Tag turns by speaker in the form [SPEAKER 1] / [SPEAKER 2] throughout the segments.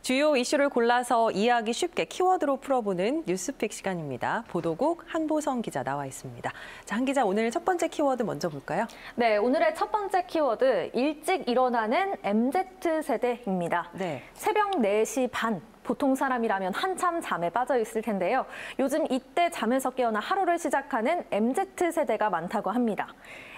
[SPEAKER 1] 주요 이슈를 골라서 이해하기 쉽게 키워드로 풀어보는 뉴스픽 시간입니다. 보도국 한보성 기자 나와 있습니다. 자, 한 기자, 오늘 첫 번째 키워드 먼저 볼까요?
[SPEAKER 2] 네, 오늘의 첫 번째 키워드, 일찍 일어나는 MZ세대입니다.
[SPEAKER 1] 네.
[SPEAKER 2] 새벽 4시 반. 보통 사람이라면 한참 잠에 빠져 있을 텐데요. 요즘 이때 잠에서 깨어나 하루를 시작하는 MZ세대가 많다고 합니다.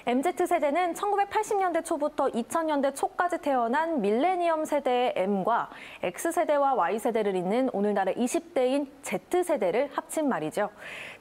[SPEAKER 2] MZ세대는 1980년대 초부터 2000년대 초까지 태어난 밀레니엄 세대의 M과 X세대와 Y세대를 잇는 오늘날의 20대인 Z세대를 합친 말이죠.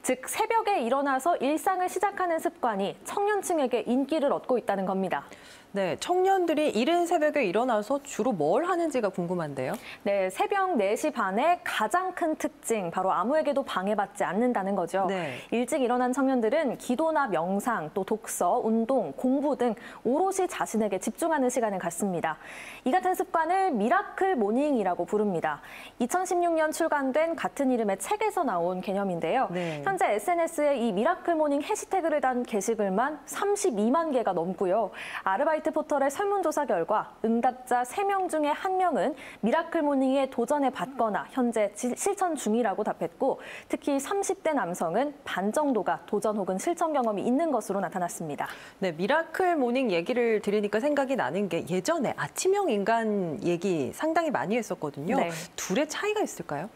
[SPEAKER 2] 즉, 새벽에 일어나서 일상을 시작하는 습관이 청년층에게 인기를 얻고 있다는 겁니다.
[SPEAKER 1] 네, 청년들이 이른 새벽에 일어나서 주로 뭘 하는지가 궁금한데요.
[SPEAKER 2] 네, 새벽 4시 반의 가장 큰 특징, 바로 아무에게도 방해받지 않는다는 거죠.
[SPEAKER 1] 네.
[SPEAKER 2] 일찍 일어난 청년들은 기도나 명상, 또 독서, 운동, 공부 등 오롯이 자신에게 집중하는 시간을 갖습니다. 이 같은 습관을 미라클 모닝이라고 부릅니다. 2016년 출간된 같은 이름의 책에서 나온 개념인데요.
[SPEAKER 1] 네.
[SPEAKER 2] 현재 SNS에 이 미라클 모닝 해시태그를 단 게시글만 32만 개가 넘고요. 아르바이트 포털의 설문조사 결과 응답자 3명 중에 1명은 미라클 모닝에 도전해 봤거나 현재 실천 중이라고 답했고, 특히 30대 남성은 반 정도가 도전 혹은 실천 경험이 있는 것으로 나타났습니다.
[SPEAKER 1] 네, 미라클 모닝 얘기를 들으니까 생각이 나는 게 예전에 아침형 인간 얘기 상당히 많이 했었거든요.
[SPEAKER 2] 네.
[SPEAKER 1] 둘의 차이가 있을까요?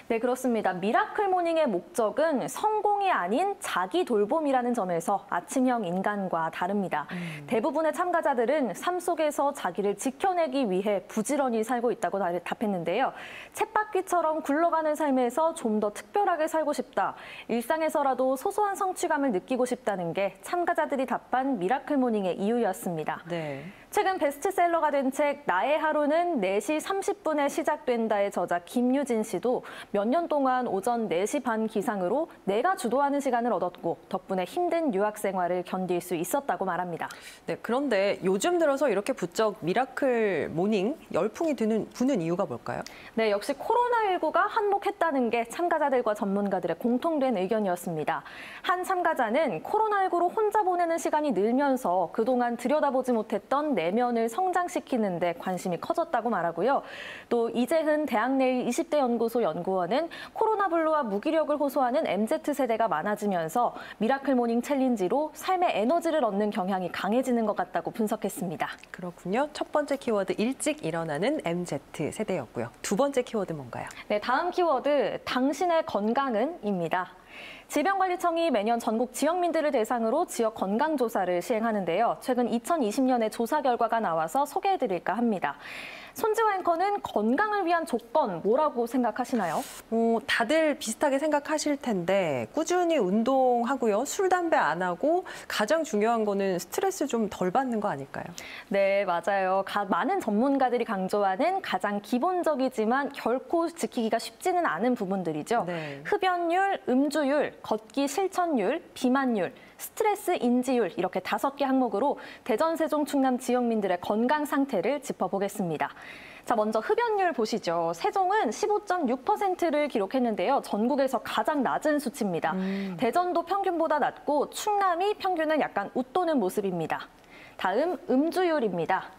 [SPEAKER 2] 네, 그렇습니다. 미라클 모닝의 목적은 성공이 아닌 자기 돌봄이라는 점에서 아침형 인간과 다릅니다. 대부분의 참가자들은 삶 속에서 자기를 지켜내기 위해 부지런히 살고 있다고 답했는데요. 쳇바퀴처럼 굴러가는 삶에서 좀 더 특별하게 살고 싶다. 일상에서라도 소소한 성취감을 느끼고 싶다는 게 참가자들이 답한 미라클 모닝의 이유였습니다.
[SPEAKER 1] 네.
[SPEAKER 2] 최근 베스트셀러가 된 책 나의 하루는 4시 30분에 시작된다의 저자 김유진 씨도 몇 년 동안 오전 4시 반 기상으로 내가 주도하는 시간을 얻었고 덕분에 힘든 유학 생활을 견딜 수 있었다고 말합니다.
[SPEAKER 1] 네, 그런데 요즘 들어서 이렇게 부쩍 미라클 모닝 열풍이 부는 이유가 뭘까요?
[SPEAKER 2] 네, 역시 코로나19가 한몫했다는 게 참가자들과 전문가들의 공통된 의견이었습니다. 한 참가자는 코로나19로 혼자 보내는 시간이 늘면서 그동안 들여다보지 못했던 내면을 성장시키는 데 관심이 커졌다고 말하고요. 또 이재흔 대학내일 20대 연구소 연구원은 코로나 블루와 무기력을 호소하는 MZ세대가 많아지면서 미라클 모닝 챌린지로 삶의 에너지를 얻는 경향이 강해지는 것 같다고 분석했습니다.
[SPEAKER 1] 그렇군요. 첫 번째 키워드 일찍 일어나는 MZ세대였고요. 두 번째 키워드 뭔가요?
[SPEAKER 2] 네, 다음 키워드 당신의 건강은입니다. 질병관리청이 매년 전국 지역민들을 대상으로 지역 건강조사를 시행하는데요. 최근 2020년에 조사 결과가 나와서 소개해드릴까 합니다. 손지호 앵커는 건강을 위한 조건 뭐라고 생각하시나요?
[SPEAKER 1] 다들 비슷하게 생각하실 텐데 꾸준히 운동하고요. 술, 담배 안 하고 가장 중요한 거는 스트레스 좀 덜 받는 거 아닐까요?
[SPEAKER 2] 네, 맞아요. 많은 전문가들이 강조하는 가장 기본적이지만 결코 지키기가 쉽지는 않은 부분들이죠.
[SPEAKER 1] 네.
[SPEAKER 2] 흡연율, 음주율, 걷기 실천율, 비만율, 스트레스 인지율 이렇게 5개 항목으로 대전, 세종, 충남 지역민들의 건강 상태를 짚어보겠습니다. 자, 먼저 흡연율 보시죠. 세종은 15.6%를 기록했는데요. 전국에서 가장 낮은 수치입니다. 대전도 평균보다 낮고 충남이 평균을 약간 웃도는 모습입니다. 다음 음주율입니다.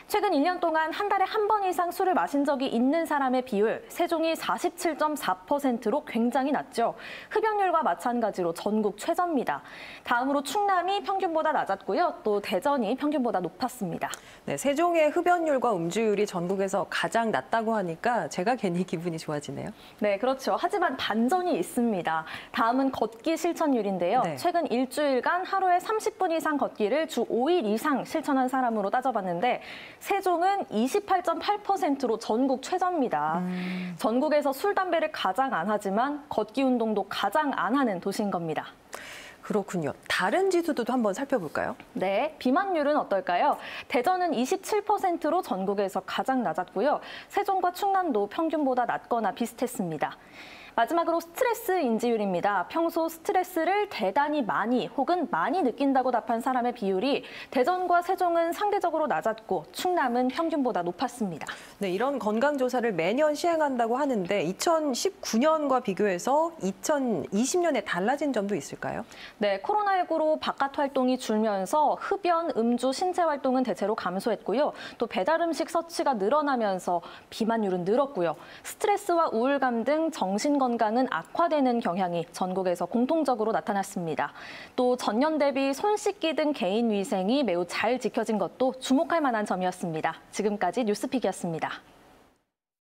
[SPEAKER 2] 최근 1년 동안 한 달에 한 번 이상 술을 마신 적이 있는 사람의 비율, 세종이 47.4%로 굉장히 낮죠. 흡연율과 마찬가지로 전국 최저입니다. 다음으로 충남이 평균보다 낮았고요. 또 대전이 평균보다 높았습니다.
[SPEAKER 1] 네, 세종의 흡연율과 음주율이 전국에서 가장 낮다고 하니까 제가 괜히 기분이 좋아지네요.
[SPEAKER 2] 네, 그렇죠. 하지만 반전이 있습니다. 다음은 걷기 실천율인데요.
[SPEAKER 1] 네.
[SPEAKER 2] 최근 일주일간 하루에 30분 이상 걷기를 주 5일 이상 실천한 사람으로 따져봤는데 세종은 28.8%로 전국 최저입니다. 전국에서 술, 담배를 가장 안 하지만 걷기 운동도 가장 안 하는 도시인 겁니다.
[SPEAKER 1] 그렇군요. 다른 지수도 한번 살펴볼까요?
[SPEAKER 2] 네, 비만율은 어떨까요? 대전은 27%로 전국에서 가장 낮았고요. 세종과 충남도 평균보다 낮거나 비슷했습니다. 마지막으로 스트레스 인지율입니다. 평소 스트레스를 대단히 많이 혹은 많이 느낀다고 답한 사람의 비율이 대전과 세종은 상대적으로 낮았고 충남은 평균보다 높았습니다.
[SPEAKER 1] 네, 이런 건강조사를 매년 시행한다고 하는데 2019년과 비교해서 2020년에 달라진 점도 있을까요?
[SPEAKER 2] 네, 코로나19로 바깥 활동이 줄면서 흡연, 음주, 신체 활동은 대체로 감소했고요. 또 배달 음식 섭취가 늘어나면서 비만율은 늘었고요. 스트레스와 우울감 등 정신 건강은 악화되는 경향이 전국에서 공통적으로 나타났습니다. 또 전년 대비 손 씻기 등 개인 위생이 매우 잘 지켜진 것도 주목할 만한 점이었습니다. 지금까지 뉴스픽이었습니다.